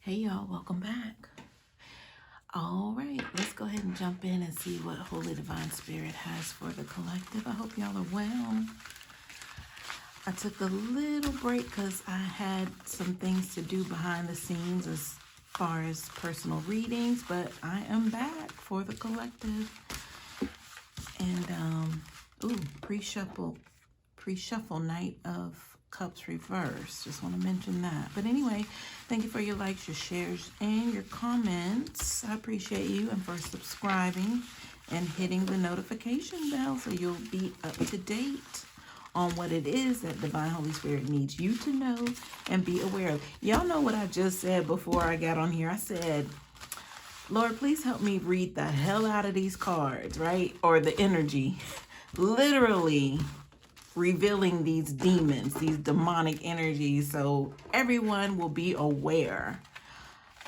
Hey y'all, welcome back. All right, let's go ahead and jump in and see what Holy Divine Spirit has for the collective. I hope y'all are well. I took a little break because I had some things to do behind the scenes as far as personal readings, but I am back for the collective. And pre-shuffle night of Cups reverse. Just want to mention that. But anyway, thank you for your likes, your shares, and your comments. I appreciate you, and for subscribing and hitting the notification bell so you'll be up to date on what it is that Divine Holy Spirit needs you to know and be aware of. Y'all know what I just said before I got on here. I said, Lord, please help me read the hell out of these cards, right? Or the energy. Literally revealing these demons, these demonic energies, so everyone will be aware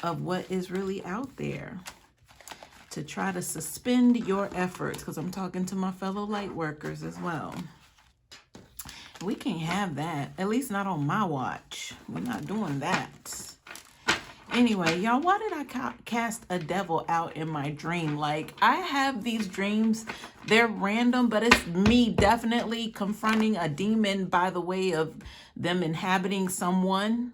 of what is really out there, to try to suspend your efforts, because I'm talking to my fellow light workers as well. We can't have that, at least not on my watch. We're not doing that. Anyway, y'all, why did I cast a devil out in my dream? Like, I have these dreams, they're random, but it's me definitely confronting a demon by the way of them inhabiting someone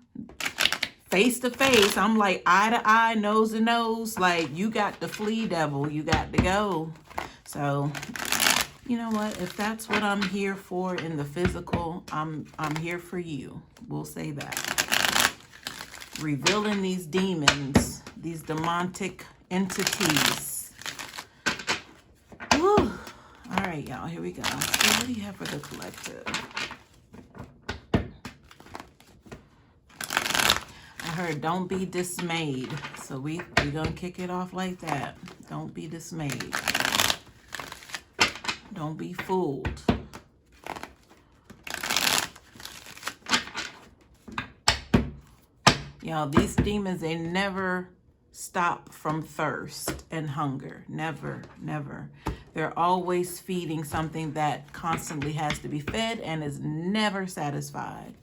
face to face. I'm like eye to eye, nose to nose, like, you got to flee, devil, you got to go. So, you know what? If that's what I'm here for in the physical, I'm here for you. We'll say that. Revealing these demons, these demonic entities. Whew. All right, y'all, here we go. So what do you have for the collective? I heard don't be dismayed. So we're going to kick it off like that. Don't be dismayed. Don't be fooled. Y'all, these demons, they never stop from thirst and hunger. Never, never. They're always feeding something that constantly has to be fed and is never satisfied.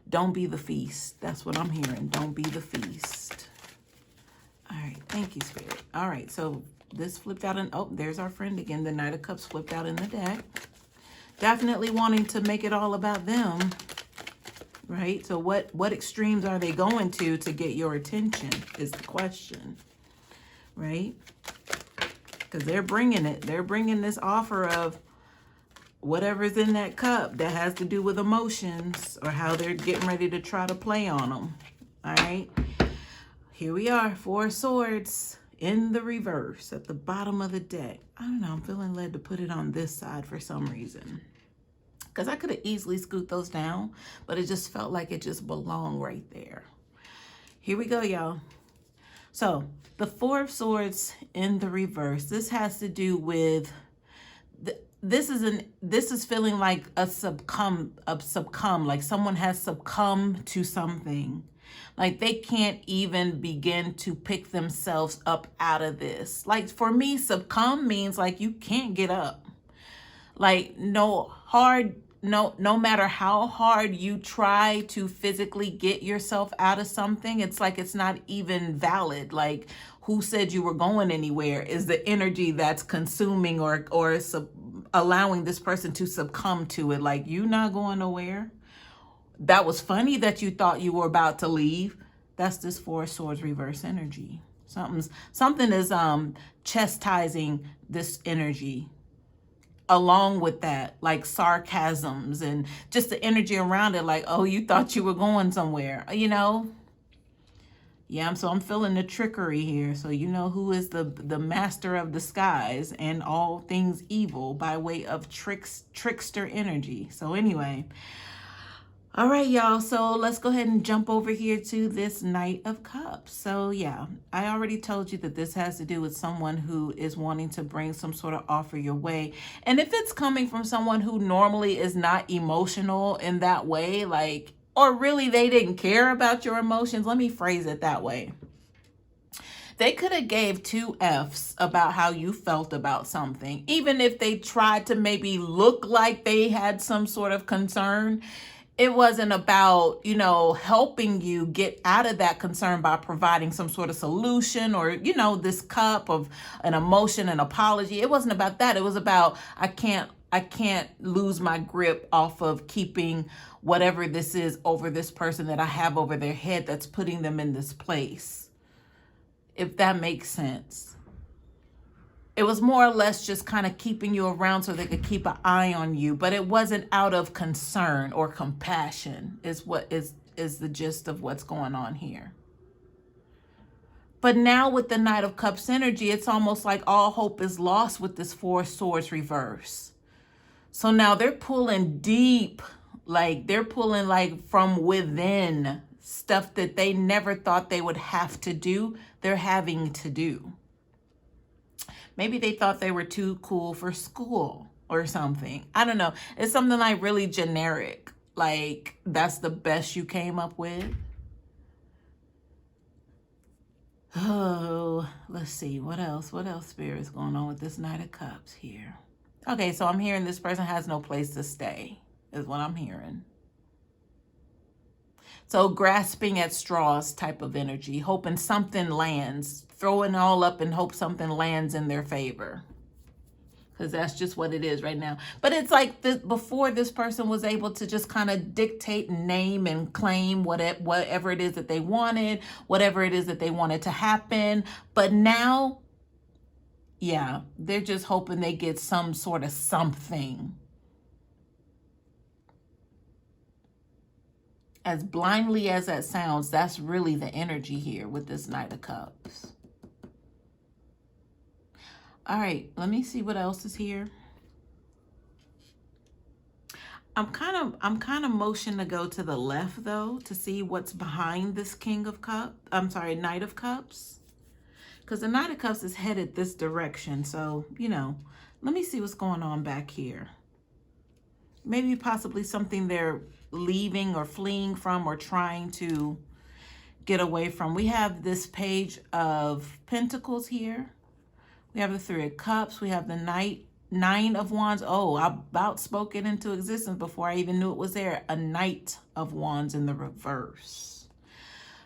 Don't be the feast. That's what I'm hearing. Don't be the feast. All right. Thank you, Spirit. All right. So this flipped out. Oh, there's our friend again. The Knight of Cups flipped out in the deck. Definitely wanting to make it all about them, right? So what extremes are they going to get your attention is the question, right? Because they're bringing it. They're bringing this offer of whatever's in that cup that has to do with emotions or how they're getting ready to try to play on them, all right? Here we are, 4 swords in the reverse at the bottom of the deck. I don't know, I'm feeling led to put it on this side for some reason, because I could have easily scoot those down, but it just felt like it just belonged right there. Here we go, y'all. So the 4 of Swords in the reverse, this has to do with this is feeling like a succumb, like someone has succumbed to something. Like they can't even begin to pick themselves up out of this. Like for me, succumb means like you can't get up. Like no matter how hard you try to physically get yourself out of something, it's like it's not even valid. Like who said you were going anywhere is the energy that's consuming or allowing this person to succumb to it. Like you not going nowhere. That was funny that you thought you were about to leave. That's this 4 swords reverse energy. Something is chastising this energy. Along with that, like sarcasms and just the energy around it, like, oh, you thought you were going somewhere, you know? Yeah, so I'm feeling the trickery here. So you know who is the master of disguise and all things evil by way of trickster energy. So anyway, all right, y'all. So let's go ahead and jump over here to this Knight of Cups. So yeah, I already told you that this has to do with someone who is wanting to bring some sort of offer your way. And if it's coming from someone who normally is not emotional in that way, like, or really they didn't care about your emotions, let me phrase it that way. They could have gave 2 Fs about how you felt about something. Even if they tried to maybe look like they had some sort of concern, it wasn't about, helping you get out of that concern by providing some sort of solution or, this cup of an emotion, an apology. It wasn't about that. It was about, I can't lose my grip off of keeping whatever this is over this person that I have over their head that's putting them in this place. If that makes sense. It was more or less just kind of keeping you around so they could keep an eye on you, but it wasn't out of concern or compassion is what is the gist of what's going on here. But now with the Knight of Cups energy, it's almost like all hope is lost with this 4 Swords reverse. So now they're pulling deep, like they're pulling like from within stuff that they never thought they would have to do. They're having to do. Maybe they thought they were too cool for school or something. I don't know. It's something like really generic. Like that's the best you came up with. Oh, let's see. What else? What else, Spirit, is going on with this Knight of Cups here? Okay, so I'm hearing this person has no place to stay, is what I'm hearing. So grasping at straws type of energy, hoping something lands, throwing all up and hope something lands in their favor. Because that's just what it is right now. But it's like before this person was able to just kind of dictate, name, and claim whatever it is that they wanted, whatever it is that they wanted to happen. But now, yeah, they're just hoping they get some sort of something. As blindly as that sounds, that's really the energy here with this Knight of Cups. All right, let me see what else is here. I'm kind of motioned to go to the left though to see what's behind this Knight of Cups. Because the Knight of Cups is headed this direction. So, let me see what's going on back here. Maybe possibly something they're leaving or fleeing from or trying to get away from. We have this Page of Pentacles here. We have the 3 of Cups. We have the 9 of Wands. Oh, I about spoke it into existence before I even knew it was there. A Knight of Wands in the reverse.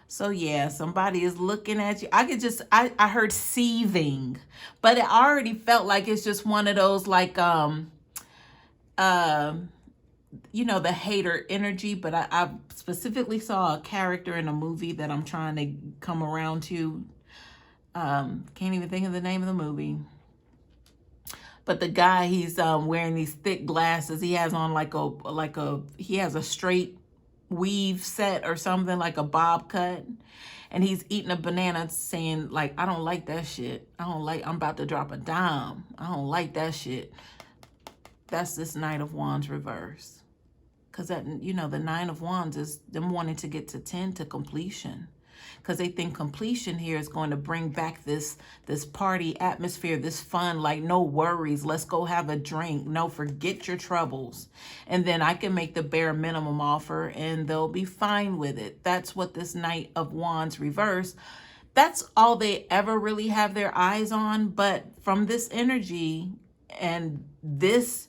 So yeah, somebody is looking at you. I heard seething, but it already felt like it's just one of those like, the hater energy, but I specifically saw a character in a movie that I'm trying to come around to. Can't even think of the name of the movie. But the guy, he's wearing these thick glasses. He has on he has a straight weave set or something, like a bob cut. And he's eating a banana saying like, I don't like that shit. I'm about to drop a dime. I don't like that shit. That's this Knight of Wands reverse. Because that, the 9 of Wands is them wanting to get to 10 to completion. Because they think completion here is going to bring back this party atmosphere, this fun, like no worries. Let's go have a drink. No, forget your troubles. And then I can make the bare minimum offer and they'll be fine with it. That's what this Knight of Wands reverse, that's all they ever really have their eyes on. But from this energy and this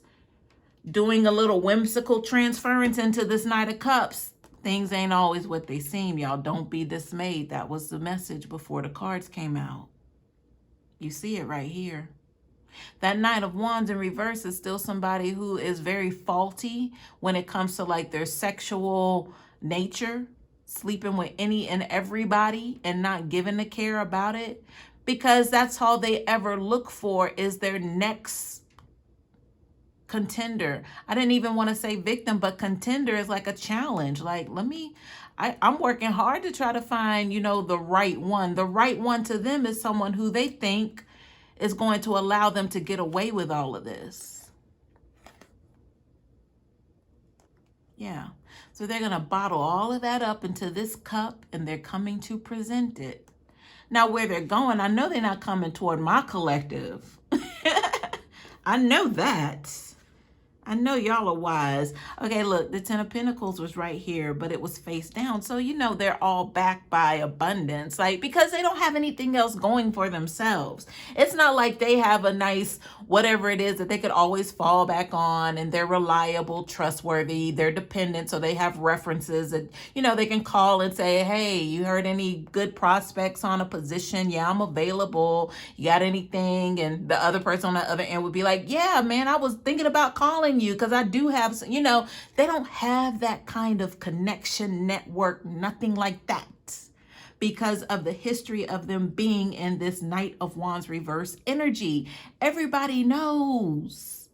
doing a little whimsical transference into this Knight of Cups, things ain't always what they seem, y'all. Don't be dismayed. That was the message before the cards came out. You see it right here. That Knight of Wands in reverse is still somebody who is very faulty when it comes to like their sexual nature, sleeping with any and everybody and not giving a care about it, because that's all they ever look for is their next contender. I didn't even want to say victim, but contender is like a challenge. Like, I'm working hard to try to find, the right one. The right one to them is someone who they think is going to allow them to get away with all of this. Yeah. So they're going to bottle all of that up into this cup and they're coming to present it. Now, where they're going, I know they're not coming toward my collective. I know that. I know y'all are wise. Okay, look, the Ten of Pentacles was right here, but it was face down. So, you know, they're all backed by abundance, like, because they don't have anything else going for themselves. It's not like they have a nice, whatever it is that they could always fall back on, and they're reliable, trustworthy, they're dependent. So they have references that, you know, they can call and say, hey, you heard any good prospects on a position? Yeah, I'm available. You got anything? And the other person on the other end would be like, yeah, man, I was thinking about calling you because I do have some, you know, they don't have that kind of connection, network, nothing like that, because of the history of them being in this Knight of Wands reverse energy. Everybody knows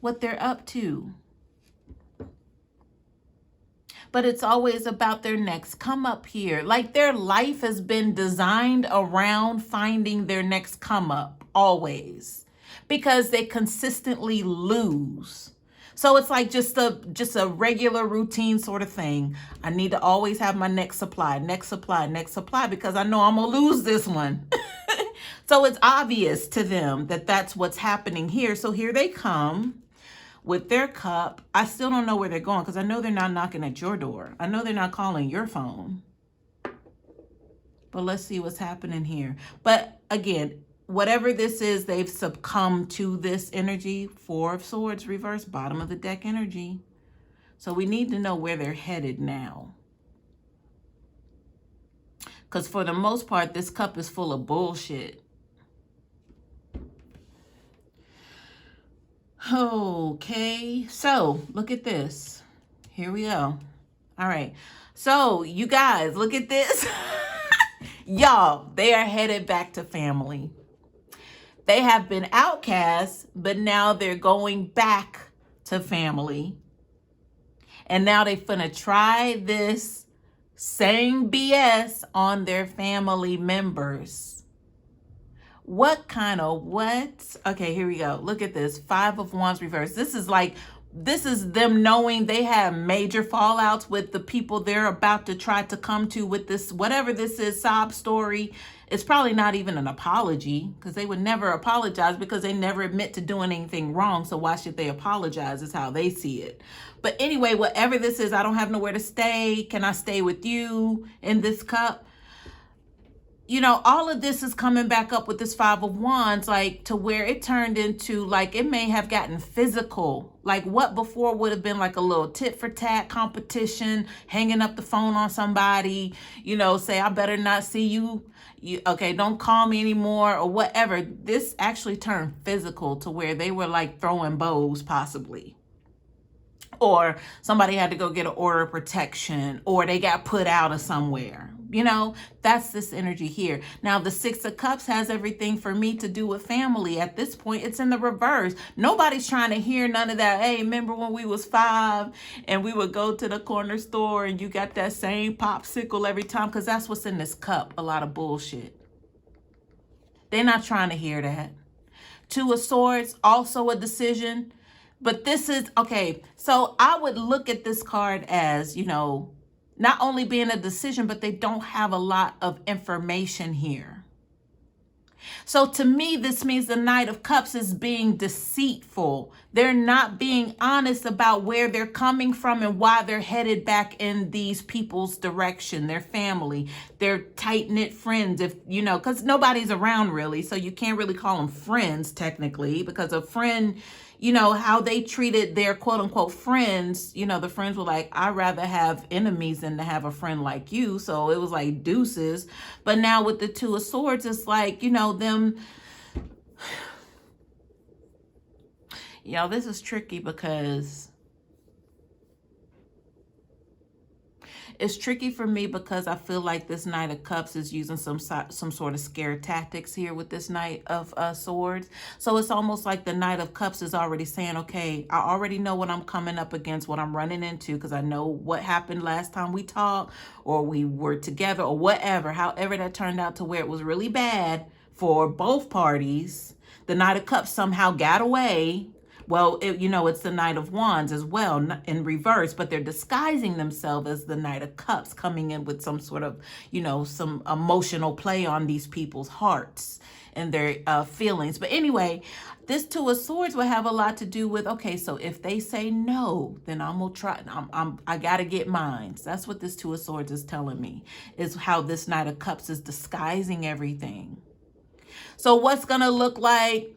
what they're up to, but it's always about their next come up here. Like their life has been designed around finding their next come up, always, because they consistently lose. So it's like just a regular routine sort of thing. I need to always have my next supply, because I know I'm gonna lose this one. So it's obvious to them that that's what's happening here. So here they come with their cup. I still don't know where they're going, because I know they're not knocking at your door. I know they're not calling your phone. But let's see what's happening here. But again, whatever this is, they've succumbed to this energy. Four of Swords reverse, bottom of the deck energy. So we need to know where they're headed now. Because for the most part, this cup is full of bullshit. Okay, so look at this. Here we go. All right, so you guys, look at this. Y'all, they are headed back to family. They have been outcasts, but now they're going back to family. And now they're finna try this same BS on their family members. What kind of what? Okay, here we go. Look at this. Five of Wands reverse. This is them knowing they have major fallouts with the people they're about to try to come to with this, whatever this is, sob story. It's probably not even an apology, because they would never apologize, because they never admit to doing anything wrong. So why should they apologize, is how they see it. But anyway, whatever this is, I don't have nowhere to stay. Can I stay with you in this cup? You know, all of this is coming back up with this Five of Wands, like to where it turned into, like, it may have gotten physical. Like what before would have been like a little tit for tat competition, hanging up the phone on somebody, you know, say, I better not see you. Okay, don't call me anymore, or whatever. This actually turned physical to where they were like throwing bows possibly. Or somebody had to go get an order of protection, or they got put out of somewhere. You know, that's this energy here. Now, the Six of Cups has everything for me to do with family. At this point, it's in the reverse. Nobody's trying to hear none of that. Hey, remember when we was 5 and we would go to the corner store and you got that same popsicle every time? Because that's what's in this cup, a lot of bullshit. They're not trying to hear that. Two of Swords, also a decision. But this is, okay, so I would look at this card as, you know, not only being a decision, but they don't have a lot of information here. So to me, this means the Knight of Cups is being deceitful. They're not being honest about where they're coming from and why they're headed back in these people's direction, their family, their tight-knit friends, if you know, because nobody's around really. So you can't really call them friends technically, because a friend, you know, how they treated their quote unquote friends, you know, the friends were like, I'd rather have enemies than to have a friend like you. So it was like deuces. But now with the Two of Swords, it's like, you know, them. Y'all, this is tricky because it's tricky for me, because I feel like this Knight of Cups is using some sort of scare tactics here with this Knight of Swords. So it's almost like the Knight of Cups is already saying, okay, I already know what I'm coming up against, what I'm running into, because I know what happened last time we talked, or we were together, or whatever, however that turned out to where it was really bad for both parties. The Knight of Cups somehow got away, Well, it's the Knight of Wands as well in reverse, but they're disguising themselves as the Knight of Cups, coming in with some sort of, some emotional play on these people's hearts and their feelings. But anyway, this Two of Swords will have a lot to do with, okay, so if they say no, then I'm gonna try. I gotta get mine. That's what this Two of Swords is telling me, is how this Knight of Cups is disguising everything. So what's gonna look like?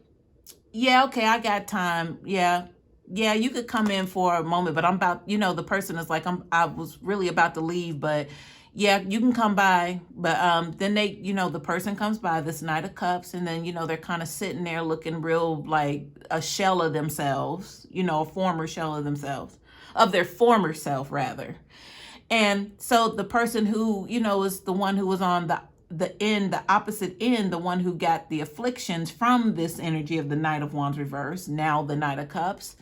Yeah, okay, I got time. Yeah, you could come in for a moment, but I'm about, the person is like, I was really about to leave, but yeah, you can come by. But then they, the person comes by, this Knight of Cups, and then, they're kind of sitting there looking real like a shell of themselves, a former shell of themselves, of their former self, rather. And so the person who, is the one who was on the opposite end, the one who got the afflictions from this energy of the Knight of Wands reverse, now the Knight of Cups,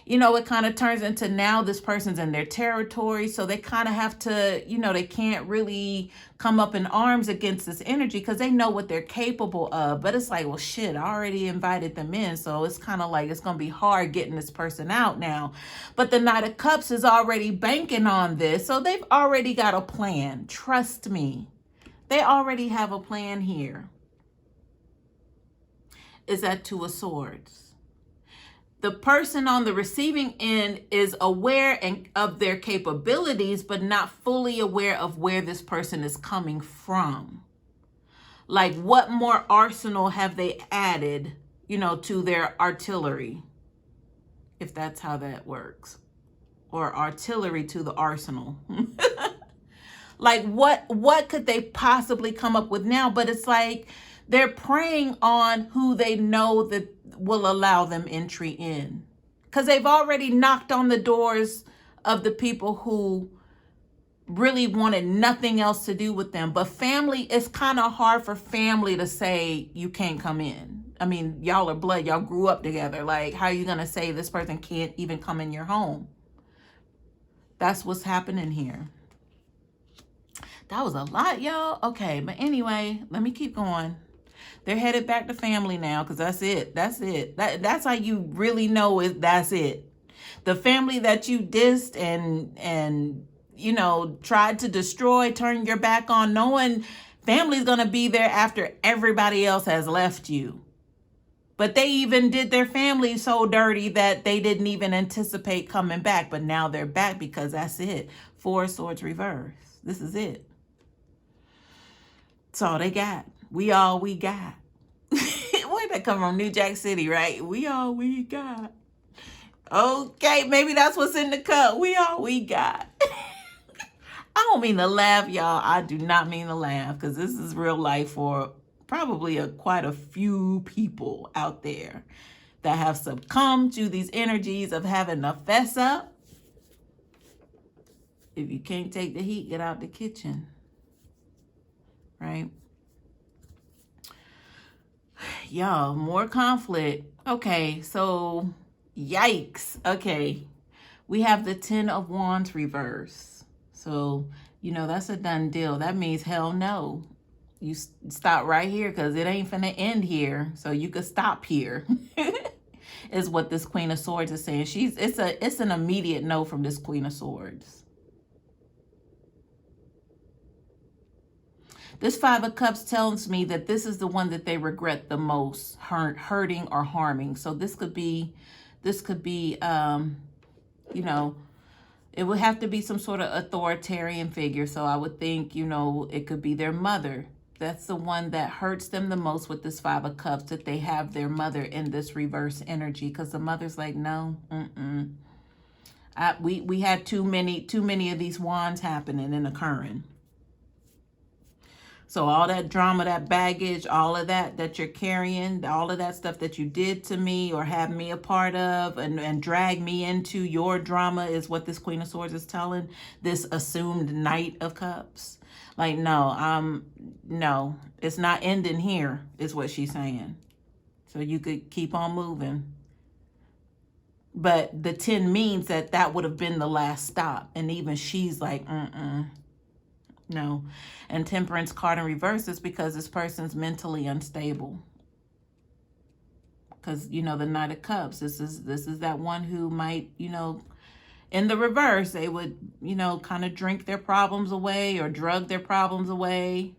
it kind of turns into now this person's in their territory. So they kind of have to, they can't really come up in arms against this energy because they know what they're capable of. But it's like, well, shit, I already invited them in. So it's kind of like it's going to be hard getting this person out now. But the Knight of Cups is already banking on this. So they've already got a plan. Trust me. They already have a plan here. Is that Two of Swords. The person on the receiving end is aware of their capabilities, but not fully aware of where this person is coming from. Like, what more arsenal have they added, to their artillery? If that's how that works. Or artillery to the arsenal. Like, what could they possibly come up with now? But it's like they're preying on who they know that will allow them entry in. Because they've already knocked on the doors of the people who really wanted nothing else to do with them. But family, it's kind of hard for family to say you can't come in. I mean, y'all are blood. Y'all grew up together. Like, how are you going to say this person can't even come in your home? That's what's happening here. That was a lot, y'all. Okay, but anyway, let me keep going. They're headed back to family now because that's it. That's it. That's how you really know it. That's it. The family that you dissed and tried to destroy, turn your back on, knowing family's going to be there after everybody else has left you. But they even did their family so dirty that they didn't even anticipate coming back. But now they're back because that's it. Four of Swords reverse. This is it. That's all they got. We all we got. Where that come from? New Jack City, right? We all we got. Okay, maybe that's what's in the cup. We all we got. I don't mean to laugh, y'all. I do not mean to laugh because this is real life for probably quite a few people out there that have succumbed to these energies of having to fess up. If you can't take the heat, get out the kitchen. Right? Y'all, more conflict. Okay, so yikes. Okay, we have the Ten of Wands reverse. So, that's a done deal. That means hell no. You stop right here because it ain't finna end here. So you could stop here. Is what this Queen of Swords is saying. It's an immediate no from this Queen of Swords. This Five of Cups tells me that this is the one that they regret the most, hurting or harming. So this could be, it would have to be some sort of authoritarian figure. So I would think, it could be their mother. That's the one that hurts them the most with this Five of Cups, that they have their mother in this reverse energy. Because the mother's like, no, we had too many of these wands happening and occurring. So all that drama, that baggage, all of that you're carrying, all of that stuff that you did to me or have me a part of and drag me into your drama is what this Queen of Swords is telling this assumed Knight of Cups. Like, no, it's not ending here, is what she's saying. So you could keep on moving. But the 10 means that would have been the last stop. And even she's like, no. And Temperance card in reverse is because this person's mentally unstable. Because, you know, the Knight of Cups, this is that one who might, you know, in the reverse, they would, you know, kind of drink their problems away or drug their problems away.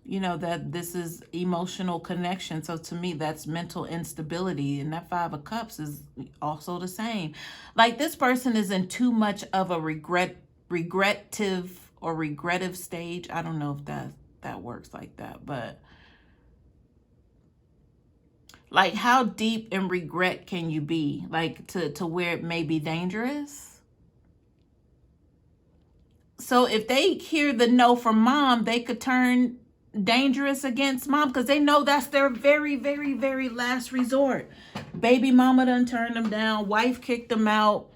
You know, that this is emotional connection. So to me, that's mental instability. And that Five of Cups is also the same. Like, this person is in too much of a regrettive stage. I don't know if that works like that, but like, how deep in regret can you be? Like, to where it may be dangerous. So if they hear the no from mom, they could turn dangerous against mom, because they know that's their very, very, very last resort. Baby mama done turned them down. Wife kicked them out.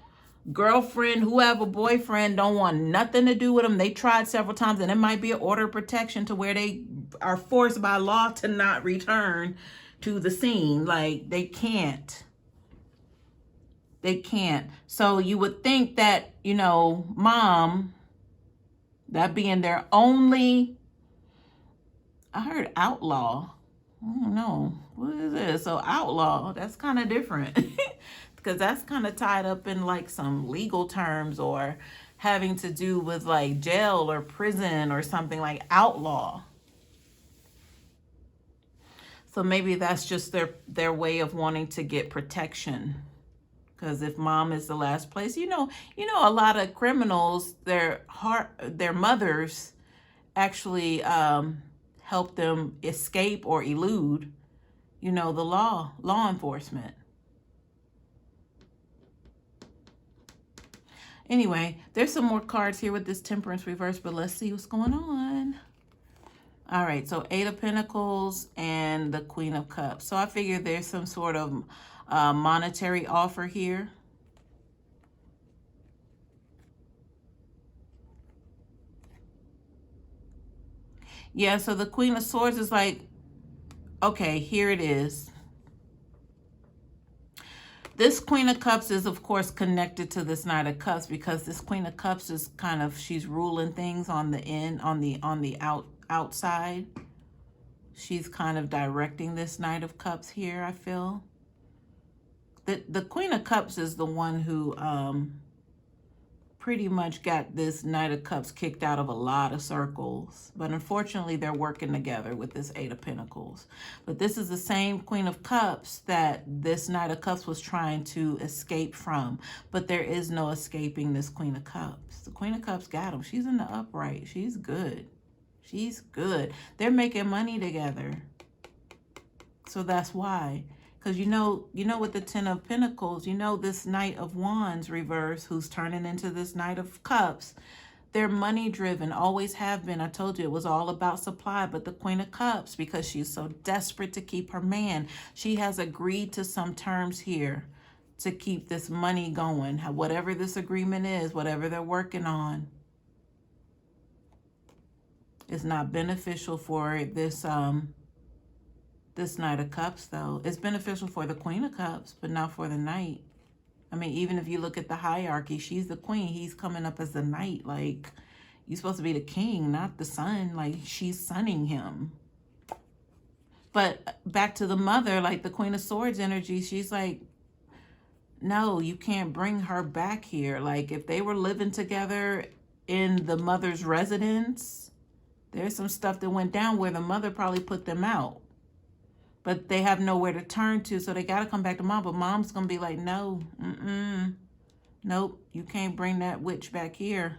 Girlfriend, whoever, boyfriend don't want nothing to do with them. They tried several times, and it might be an order of protection to where they are forced by law to not return to the scene. Like, they can't. So you would think that, you know, mom, that being their only, I heard outlaw. I don't know. What is this? So outlaw, that's kind of different. Because that's kind of tied up in like some legal terms or having to do with like jail or prison or something, like outlaw. So maybe that's just their way of wanting to get protection. Because if mom is the last place, you know, a lot of criminals, their mothers actually help them escape or elude, you know, the law enforcement. Anyway, there's some more cards here with this Temperance reverse, but let's see what's going on. All right, so Eight of Pentacles and the Queen of Cups. So I figure there's some sort of monetary offer here. Yeah, so the Queen of Swords is like, okay, here it is. This Queen of Cups is, of course, connected to this Knight of Cups, because this Queen of Cups is kind of, she's ruling things on the end, on the outside. She's kind of directing this Knight of Cups here, I feel. The Queen of Cups is the one who pretty much got this Knight of Cups kicked out of a lot of circles. But unfortunately, they're working together with this Eight of Pentacles. But this is the same Queen of Cups that this Knight of Cups was trying to escape from. But there is no escaping this Queen of Cups. The Queen of Cups got him. She's in the upright. She's good. She's good. They're making money together. So that's why. Because you know with the Ten of Pentacles, you know this Knight of Wands reverse who's turning into this Knight of Cups. They're money driven, always have been. I told you it was all about supply. But the Queen of Cups, because she's so desperate to keep her man, she has agreed to some terms here to keep this money going. Whatever this agreement is, whatever they're working on, is not beneficial for this this Knight of Cups, though. It's beneficial for the Queen of Cups, but not for the Knight. I mean, even if you look at the hierarchy, she's the queen. He's coming up as the Knight. Like, you're supposed to be the king, not the son. Like, she's sunning him. But back to the mother, like the Queen of Swords energy, she's like, no, you can't bring her back here. Like, if they were living together in the mother's residence, there's some stuff that went down where the mother probably put them out. But they have nowhere to turn to, so they got to come back to mom. But mom's going to be like, no, nope, you can't bring that witch back here.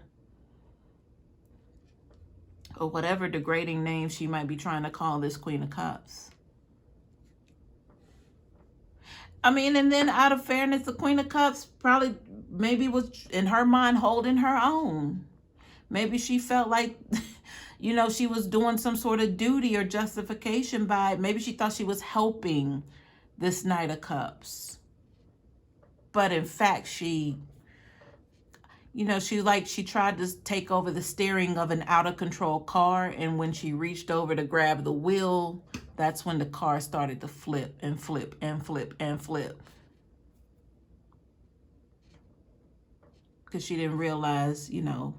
Or whatever degrading name she might be trying to call this Queen of Cups. I mean, and then out of fairness, the Queen of Cups probably maybe was, in her mind, holding her own. Maybe she felt like... you know, she was doing some sort of duty or justification by, maybe she thought she was helping this Knight of Cups. But in fact, she, you know, she tried to take over the steering of an out of control car. And when she reached over to grab the wheel, that's when the car started to flip and flip and flip and flip. Because she didn't realize, you know,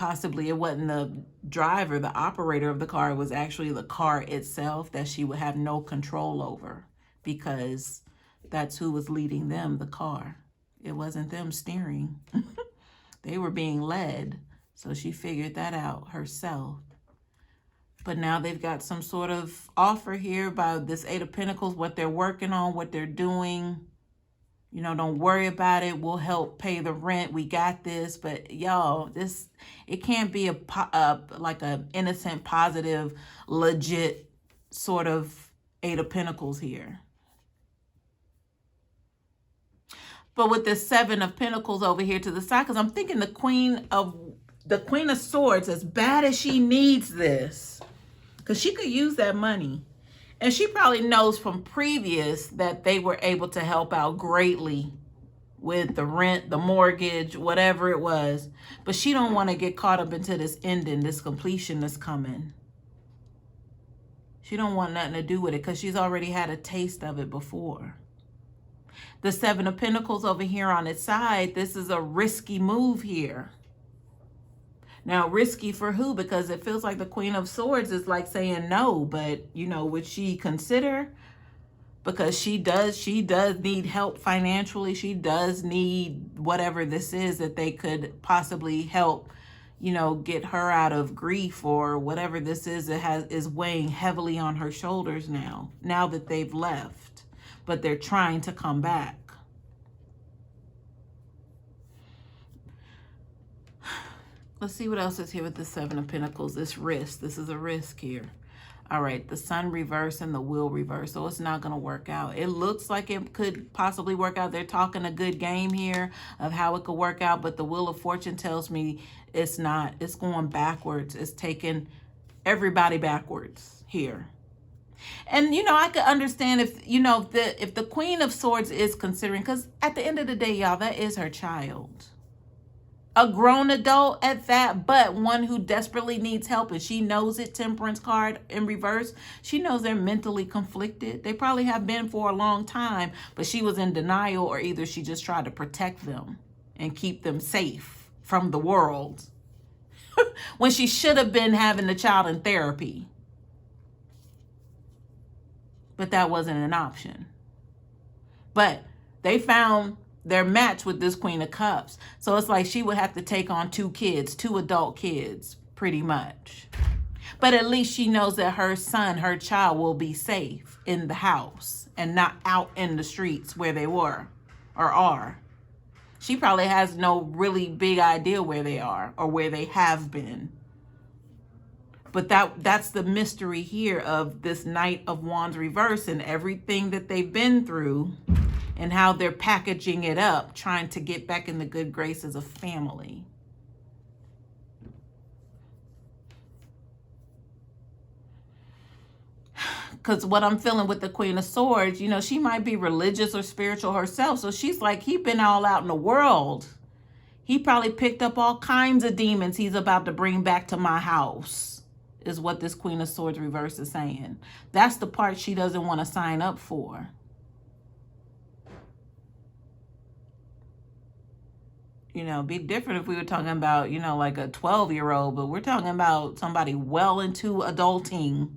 possibly it wasn't the driver, the operator of the car. It was actually the car itself that she would have no control over, because that's who was leading them, the car. It wasn't them steering. They were being led. So she figured that out herself. But now they've got some sort of offer here by this Eight of Pentacles, what they're working on, what they're doing. You know, don't worry about it. We'll help pay the rent. We got this. But y'all, it can't be like a innocent, positive, legit sort of Eight of Pentacles here. But with the Seven of Pentacles over here to the side, because I'm thinking the Queen of Swords, as bad as she needs this, because she could use that money. And she probably knows from previous that they were able to help out greatly with the rent, the mortgage, whatever it was. But she don't want to get caught up into this ending, this completion that's coming. She don't want nothing to do with it because she's already had a taste of it before. The Seven of Pentacles over here on its side, this is a risky move here. Now, risky for who? Because it feels like the Queen of Swords is like saying no, but, you know, would she consider? Because she does need help financially. She does need whatever this is that they could possibly help, you know, get her out of grief or whatever this is that is weighing heavily on her shoulders now that they've left, but they're trying to come back. Let's see what else is here with the Seven of Pentacles. This risk. This is a risk here. All right. The Sun reverse and the Wheel reverse. So it's not going to work out. It looks like it could possibly work out. They're talking a good game here of how it could work out. But the Wheel of Fortune tells me it's not. It's going backwards. It's taking everybody backwards here. And, you know, I could understand if, you know, if the Queen of Swords is considering, because at the end of the day, y'all, that is her child. A grown adult at that, but one who desperately needs help, and she knows it. Temperance card in reverse. She knows they're mentally conflicted. They probably have been for a long time, but she was in denial, or either she just tried to protect them and keep them safe from the world when she should have been having the child in therapy. But that wasn't an option. But they found their match with this Queen of Cups. So it's like she would have to take on two adult kids, pretty much. But at least she knows that her son, her child, will be safe in the house and not out in the streets where they were or are. She probably has no really big idea where they are or where they have been. But that's the mystery here of this Knight of Wands reverse and everything that they've been through, and how they're packaging it up, trying to get back in the good graces of family. Because what I'm feeling with the Queen of Swords, you know, she might be religious or spiritual herself. So she's like, he's been all out in the world. He probably picked up all kinds of demons he's about to bring back to my house, is what this Queen of Swords reverse is saying. That's the part she doesn't want to sign up for. You know, be different if we were talking about, you know, like a 12-year-old, but we're talking about somebody well into adulting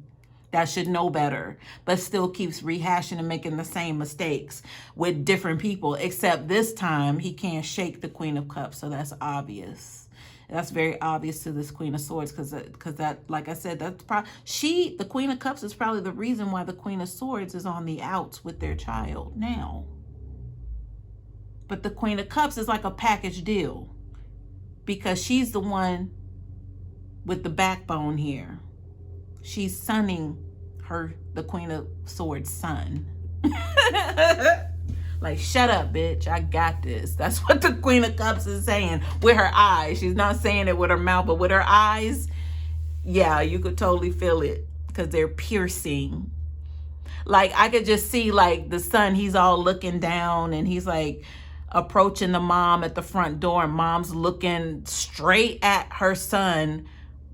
that should know better, but still keeps rehashing and making the same mistakes with different people, except this time he can't shake the Queen of Cups. So that's obvious. That's very obvious to this Queen of Swords, because that, like I said, that's probably the Queen of Cups is probably the reason why the Queen of Swords is on the outs with their child now. But the Queen of Cups is like a package deal, because she's the one with the backbone here. She's sonning the Queen of Swords' son. Like, shut up, bitch. I got this. That's what the Queen of Cups is saying with her eyes. She's not saying it with her mouth, but with her eyes, yeah, you could totally feel it, because they're piercing. Like, I could just see, like, the son, he's all looking down, and he's like approaching the mom at the front door, and mom's looking straight at her son.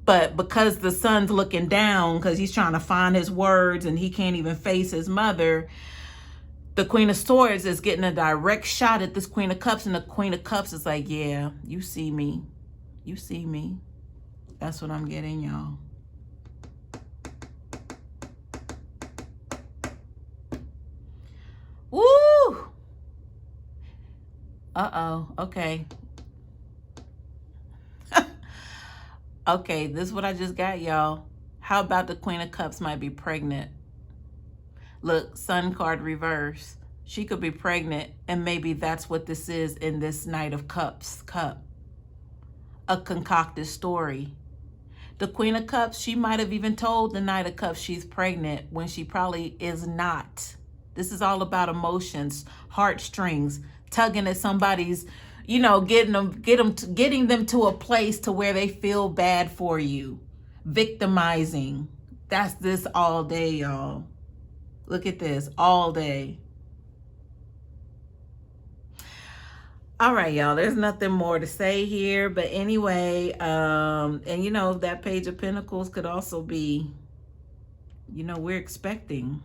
But because the son's looking down, because he's trying to find his words and he can't even face his mother, the Queen of Swords is getting a direct shot at this Queen of Cups. And the Queen of Cups is like, yeah, you see me. You see me. That's what I'm getting, y'all. Woo! Uh-oh. Okay. Okay, this is what I just got, y'all. How about the Queen of Cups might be pregnant? Look, Sun card reverse. She could be pregnant, and maybe that's what this is in this Knight of Cups cup. A concocted story. The Queen of Cups, she might have even told the Knight of Cups she's pregnant when she probably is not. This is all about emotions, heartstrings, tugging at somebody's, you know, getting them to a place to where they feel bad for you, victimizing. That's this all day, y'all. Look at this, all day. All right, y'all, there's nothing more to say here. But anyway, and you know, that Page of Pentacles could also be, you know, we're expecting.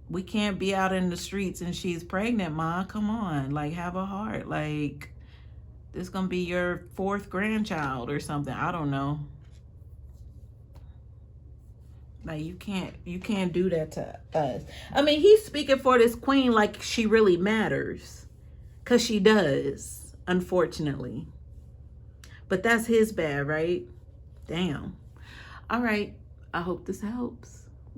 We can't be out in the streets and she's pregnant, Ma. Come on, like, have a heart. Like, this is gonna be your 4th grandchild or something. I don't know. Like, you can't do that to us. I mean, he's speaking for this queen like she really matters. Because she does, unfortunately. But that's his bad, right? Damn. All right. I hope this helps.